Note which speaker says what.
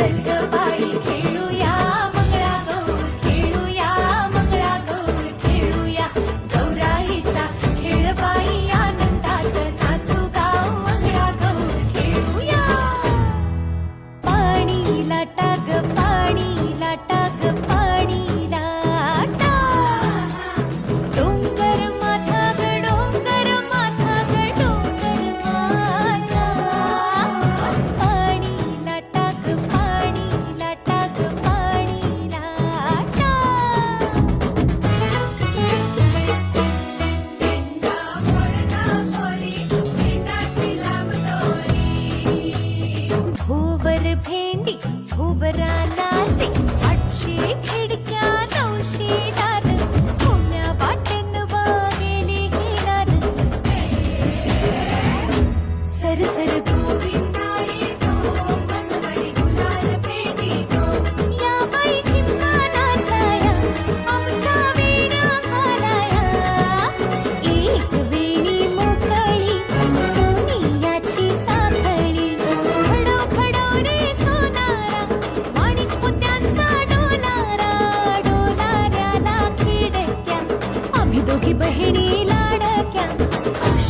Speaker 1: चल ग बाई खेळूया मंगळागौर खेळूया मंगळागौर खेळूया गौराईचा खेळ बाई आनंदात नाचू गाव मंगळागौर खेळूया पाणी लाटा ग पाणी लाटा ग पाणी लाटा डोंगर माथा ग डोंगर माथा ग डोंगर माथा पाणी लाटा ग पाणी लाटा ग पाणी लाटा भोवर भेंडी भोवरा नाचे आठशे खेळ